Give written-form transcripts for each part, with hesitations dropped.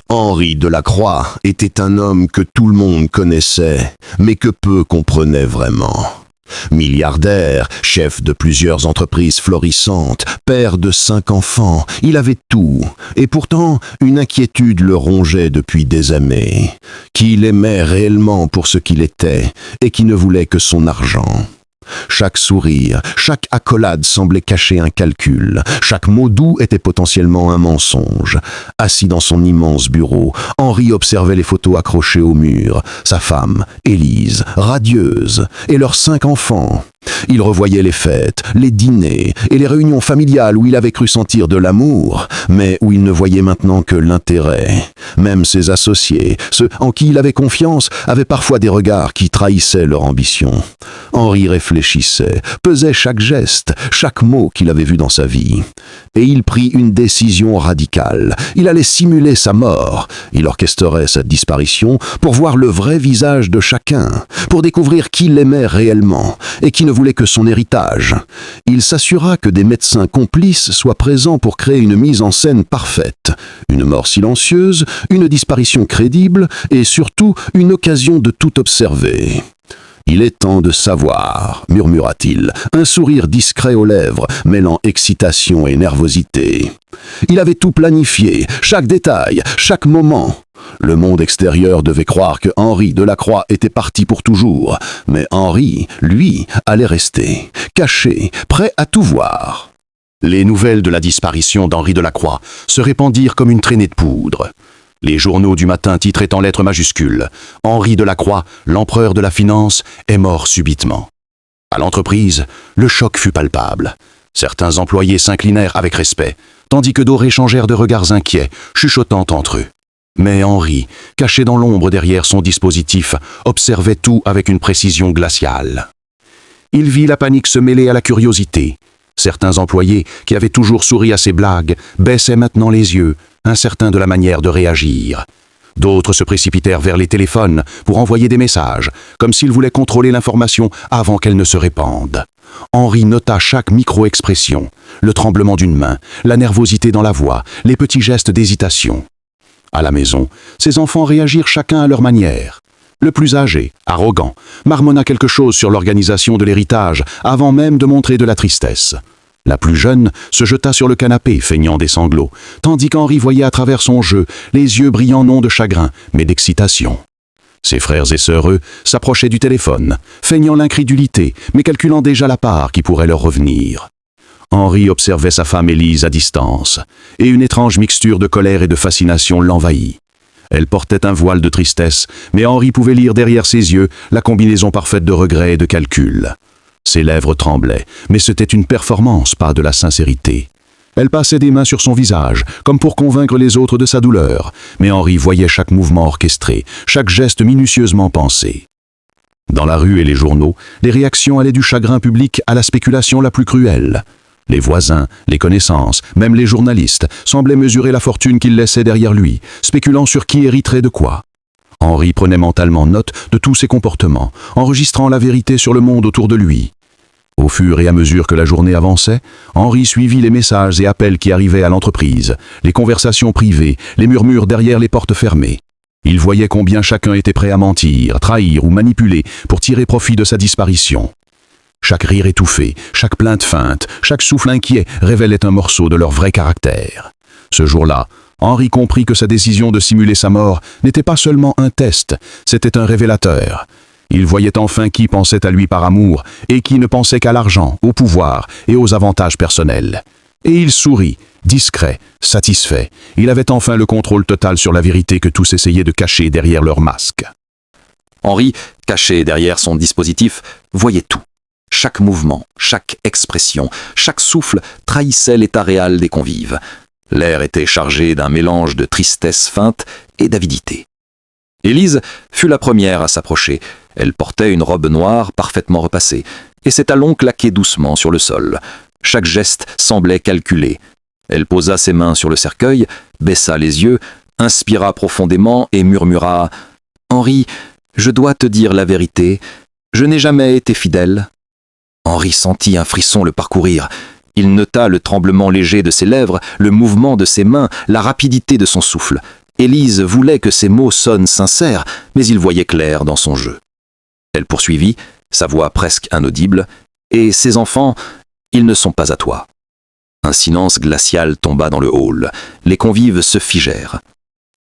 Henri Delacroix était un homme que tout le monde connaissait, mais que peu comprenaient vraiment. Milliardaire, chef de plusieurs entreprises florissantes, père de 5 enfants, il avait tout, et pourtant une inquiétude le rongeait depuis des années, qu'il aimait réellement pour ce qu'il était, et qui ne voulait que son argent. Chaque sourire, chaque accolade semblait cacher un calcul. Chaque mot doux était potentiellement un mensonge. Assis dans son immense bureau, Henri observait les photos accrochées au mur. Sa femme, Élise, radieuse, et leurs 5 enfants. Il revoyait les fêtes, les dîners et les réunions familiales où il avait cru sentir de l'amour, mais où il ne voyait maintenant que l'intérêt. Même ses associés, ceux en qui il avait confiance, avaient parfois des regards qui trahissaient leur ambition. Henri réfléchissait, pesait chaque geste, chaque mot qu'il avait vu dans sa vie. Et il prit une décision radicale. Il allait simuler sa mort. Il orchestrerait sa disparition pour voir le vrai visage de chacun, pour découvrir qui l'aimait réellement et qui ne voulait que son héritage. Il s'assura que des médecins complices soient présents pour créer une mise en scène parfaite. Une mort silencieuse, une disparition crédible et surtout une occasion de tout observer. « Il est temps de savoir », murmura-t-il, un sourire discret aux lèvres, mêlant excitation et nervosité. Il avait tout planifié, chaque détail, chaque moment. Le monde extérieur devait croire que Henri Delacroix était parti pour toujours, mais Henri, lui, allait rester, caché, prêt à tout voir. Les nouvelles de la disparition d'Henri Delacroix se répandirent comme une traînée de poudre. Les journaux du matin titraient en lettres majuscules « Henri Delacroix, l'empereur de la finance, est mort subitement ». À l'entreprise, le choc fut palpable. Certains employés s'inclinèrent avec respect, tandis que d'autres échangèrent de regards inquiets, chuchotant entre eux. Mais Henri, caché dans l'ombre derrière son dispositif, observait tout avec une précision glaciale. Il vit la panique se mêler à la curiosité. Certains employés, qui avaient toujours souri à ses blagues, baissaient maintenant les yeux, incertains de la manière de réagir. D'autres se précipitèrent vers les téléphones pour envoyer des messages, comme s'ils voulaient contrôler l'information avant qu'elle ne se répande. Henri nota chaque micro-expression, le tremblement d'une main, la nervosité dans la voix, les petits gestes d'hésitation. À la maison, ses enfants réagirent chacun à leur manière. Le plus âgé, arrogant, marmonna quelque chose sur l'organisation de l'héritage avant même de montrer de la tristesse. La plus jeune se jeta sur le canapé, feignant des sanglots, tandis qu'Henri voyait à travers son jeu les yeux brillants non de chagrin, mais d'excitation. Ses frères et sœurs, eux, s'approchaient du téléphone, feignant l'incrédulité, mais calculant déjà la part qui pourrait leur revenir. Henri observait sa femme Élise à distance, et une étrange mixture de colère et de fascination l'envahit. Elle portait un voile de tristesse, mais Henri pouvait lire derrière ses yeux la combinaison parfaite de regrets et de calculs. Ses lèvres tremblaient, mais c'était une performance, pas de la sincérité. Elle passait des mains sur son visage, comme pour convaincre les autres de sa douleur, mais Henri voyait chaque mouvement orchestré, chaque geste minutieusement pensé. Dans la rue et les journaux, les réactions allaient du chagrin public à la spéculation la plus cruelle. Les voisins, les connaissances, même les journalistes, semblaient mesurer la fortune qu'il laissait derrière lui, spéculant sur qui hériterait de quoi. Henri prenait mentalement note de tous ses comportements, enregistrant la vérité sur le monde autour de lui. Au fur et à mesure que la journée avançait, Henri suivit les messages et appels qui arrivaient à l'entreprise, les conversations privées, les murmures derrière les portes fermées. Il voyait combien chacun était prêt à mentir, trahir ou manipuler pour tirer profit de sa disparition. Chaque rire étouffé, chaque plainte feinte, chaque souffle inquiet révélait un morceau de leur vrai caractère. Ce jour-là, Henri comprit que sa décision de simuler sa mort n'était pas seulement un test, c'était un révélateur. Il voyait enfin qui pensait à lui par amour et qui ne pensait qu'à l'argent, au pouvoir et aux avantages personnels. Et il sourit, discret, satisfait. Il avait enfin le contrôle total sur la vérité que tous essayaient de cacher derrière leur masque. Henri, caché derrière son dispositif, voyait tout. Chaque mouvement, chaque expression, chaque souffle trahissait l'état réel des convives. L'air était chargé d'un mélange de tristesse feinte et d'avidité. Élise fut la première à s'approcher. Elle portait une robe noire parfaitement repassée, et ses talons claquaient doucement sur le sol. Chaque geste semblait calculé. Elle posa ses mains sur le cercueil, baissa les yeux, inspira profondément et murmura « Henri, je dois te dire la vérité, je n'ai jamais été fidèle. » Henri sentit un frisson le parcourir. Il nota le tremblement léger de ses lèvres, le mouvement de ses mains, la rapidité de son souffle. Élise voulait que ses mots sonnent sincères, mais il voyait clair dans son jeu. Elle poursuivit, sa voix presque inaudible, « Et ces enfants, ils ne sont pas à toi. » Un silence glacial tomba dans le hall. Les convives se figèrent.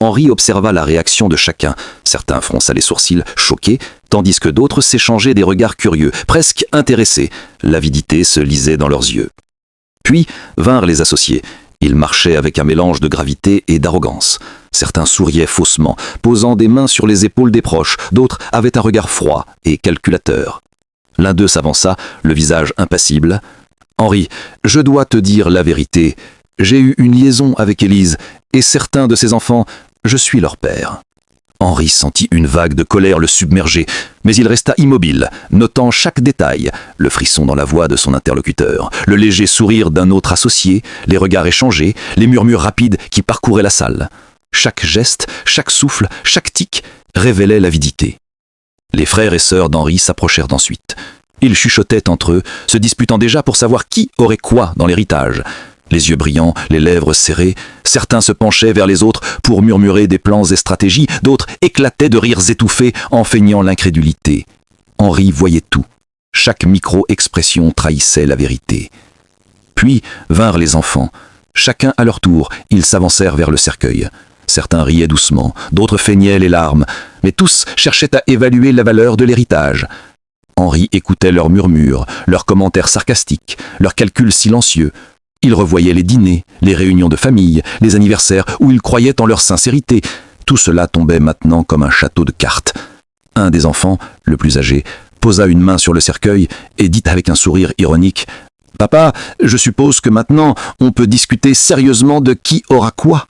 Henri observa la réaction de chacun. Certains fronçaient les sourcils, choqués, tandis que d'autres s'échangeaient des regards curieux, presque intéressés. L'avidité se lisait dans leurs yeux. Puis vinrent les associés. Ils marchaient avec un mélange de gravité et d'arrogance. Certains souriaient faussement, posant des mains sur les épaules des proches. D'autres avaient un regard froid et calculateur. L'un d'eux s'avança, le visage impassible. « Henri, je dois te dire la vérité. J'ai eu une liaison avec Élise, et certains de ses enfants, je suis leur père. » Henri sentit une vague de colère le submerger, mais il resta immobile, notant chaque détail, le frisson dans la voix de son interlocuteur, le léger sourire d'un autre associé, les regards échangés, les murmures rapides qui parcouraient la salle. Chaque geste, chaque souffle, chaque tic révélait l'avidité. Les frères et sœurs d'Henri s'approchèrent ensuite. Ils chuchotaient entre eux, se disputant déjà pour savoir qui aurait quoi dans l'héritage. Les yeux brillants, les lèvres serrées, certains se penchaient vers les autres pour murmurer des plans et stratégies, d'autres éclataient de rires étouffés en feignant l'incrédulité. Henri voyait tout. Chaque micro-expression trahissait la vérité. Puis vinrent les enfants. Chacun à leur tour, ils s'avancèrent vers le cercueil. Certains riaient doucement, d'autres feignaient les larmes, mais tous cherchaient à évaluer la valeur de l'héritage. Henri écoutait leurs murmures, leurs commentaires sarcastiques, leurs calculs silencieux. Il revoyait les dîners, les réunions de famille, les anniversaires où il croyait en leur sincérité. Tout cela tombait maintenant comme un château de cartes. Un des enfants, le plus âgé, posa une main sur le cercueil et dit avec un sourire ironique « Papa, je suppose que maintenant on peut discuter sérieusement de qui aura quoi ?»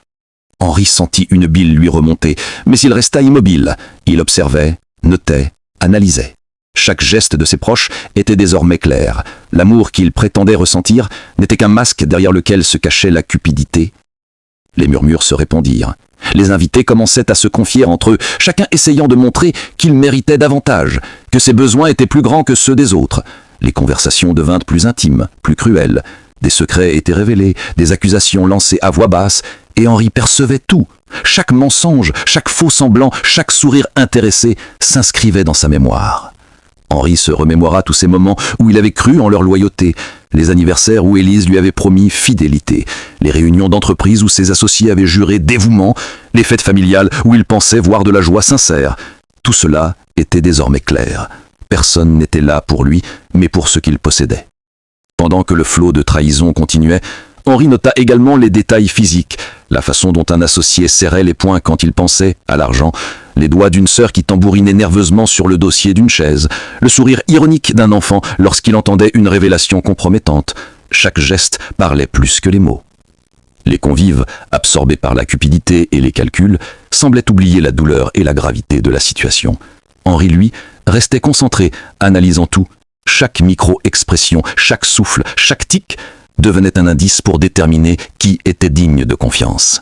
Henri sentit une bile lui remonter, mais il resta immobile. Il observait, notait, analysait. Chaque geste de ses proches était désormais clair. L'amour qu'il prétendait ressentir n'était qu'un masque derrière lequel se cachait la cupidité. Les murmures se répondirent. Les invités commençaient à se confier entre eux, chacun essayant de montrer qu'il méritait davantage, que ses besoins étaient plus grands que ceux des autres. Les conversations devinrent plus intimes, plus cruelles. Des secrets étaient révélés, des accusations lancées à voix basse, et Henri percevait tout. Chaque mensonge, chaque faux semblant, chaque sourire intéressé s'inscrivait dans sa mémoire. Henri se remémora tous ces moments où il avait cru en leur loyauté, les anniversaires où Élise lui avait promis fidélité, les réunions d'entreprise où ses associés avaient juré dévouement, les fêtes familiales où il pensait voir de la joie sincère. Tout cela était désormais clair. Personne n'était là pour lui, mais pour ce qu'il possédait. Pendant que le flot de trahison continuait, Henri nota également les détails physiques, la façon dont un associé serrait les poings quand il pensait à l'argent, les doigts d'une sœur qui tambourinait nerveusement sur le dossier d'une chaise, le sourire ironique d'un enfant lorsqu'il entendait une révélation compromettante. Chaque geste parlait plus que les mots. Les convives, absorbés par la cupidité et les calculs, semblaient oublier la douleur et la gravité de la situation. Henri, lui, restait concentré, analysant tout. Chaque micro-expression, chaque souffle, chaque tic devenait un indice pour déterminer qui était digne de confiance.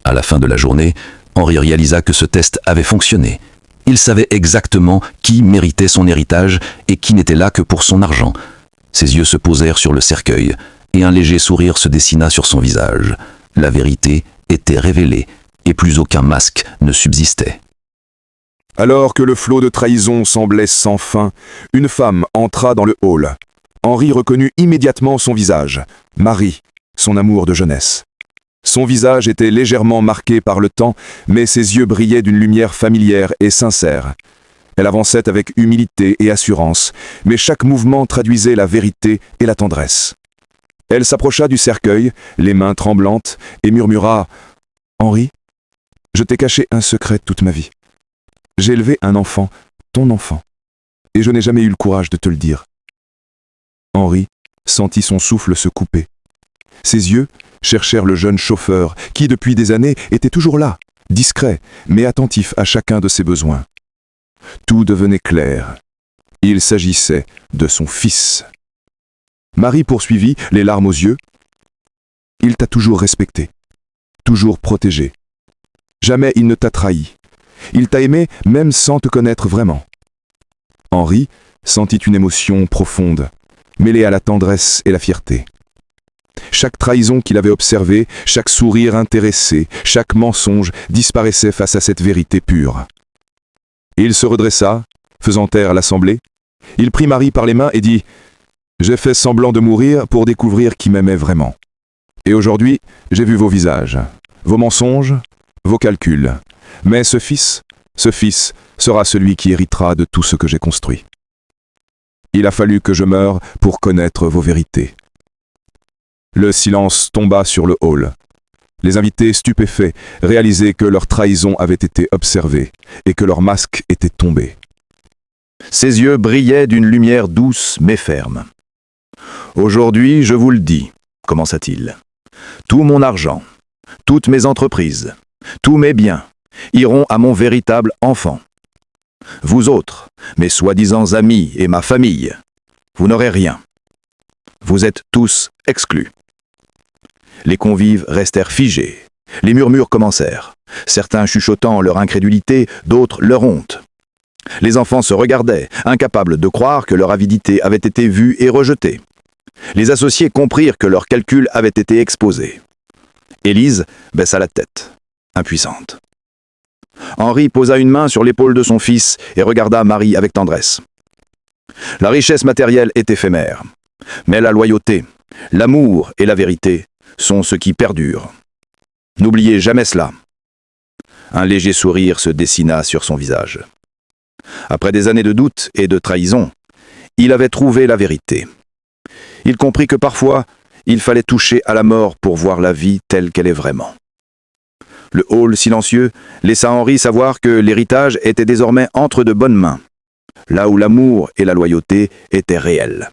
À la fin de la journée, Henri réalisa que ce test avait fonctionné. Il savait exactement qui méritait son héritage et qui n'était là que pour son argent. Ses yeux se posèrent sur le cercueil et un léger sourire se dessina sur son visage. La vérité était révélée et plus aucun masque ne subsistait. Alors que le flot de trahison semblait sans fin, une femme entra dans le hall. Henri reconnut immédiatement son visage, Marie, son amour de jeunesse. Son visage était légèrement marqué par le temps, mais ses yeux brillaient d'une lumière familière et sincère. Elle avançait avec humilité et assurance, mais chaque mouvement traduisait la vérité et la tendresse. Elle s'approcha du cercueil, les mains tremblantes, et murmura « Henri, je t'ai caché un secret toute ma vie. J'ai élevé un enfant, ton enfant, et je n'ai jamais eu le courage de te le dire. » Henri sentit son souffle se couper. Ses yeux cherchèrent le jeune chauffeur qui, depuis des années, était toujours là, discret, mais attentif à chacun de ses besoins. Tout devenait clair. Il s'agissait de son fils. Marie poursuivit, les larmes aux yeux. « Il t'a toujours respecté, toujours protégé. Jamais il ne t'a trahi. Il t'a aimé même sans te connaître vraiment. » Henri sentit une émotion profonde, mêlée à la tendresse et la fierté. Chaque trahison qu'il avait observée, chaque sourire intéressé, chaque mensonge disparaissait face à cette vérité pure. Il se redressa, faisant taire l'assemblée. Il prit Marie par les mains et dit « J'ai fait semblant de mourir pour découvrir qui m'aimait vraiment. Et aujourd'hui, j'ai vu vos visages, vos mensonges, vos calculs. Mais ce fils sera celui qui héritera de tout ce que j'ai construit. Il a fallu que je meure pour connaître vos vérités. » Le silence tomba sur le hall. Les invités, stupéfaits, réalisaient que leur trahison avait été observée et que leur masque était tombé. Ses yeux brillaient d'une lumière douce mais ferme. « Aujourd'hui, je vous le dis, commença-t-il, tout mon argent, toutes mes entreprises, tous mes biens iront à mon véritable enfant. Vous autres, mes soi-disant amis et ma famille, vous n'aurez rien. Vous êtes tous exclus. » Les convives restèrent figés. Les murmures commencèrent, certains chuchotant leur incrédulité, d'autres leur honte. Les enfants se regardaient, incapables de croire que leur avidité avait été vue et rejetée. Les associés comprirent que leurs calculs avaient été exposés. Élise baissa la tête, impuissante. Henri posa une main sur l'épaule de son fils et regarda Marie avec tendresse. La richesse matérielle est éphémère, mais la loyauté, l'amour et la vérité sont ce qui perdure. N'oubliez jamais cela. Un léger sourire se dessina sur son visage. Après des années de doute et de trahison, il avait trouvé la vérité. Il comprit que parfois, il fallait toucher à la mort pour voir la vie telle qu'elle est vraiment. Le hall silencieux laissa Henri savoir que l'héritage était désormais entre de bonnes mains, là où l'amour et la loyauté étaient réels.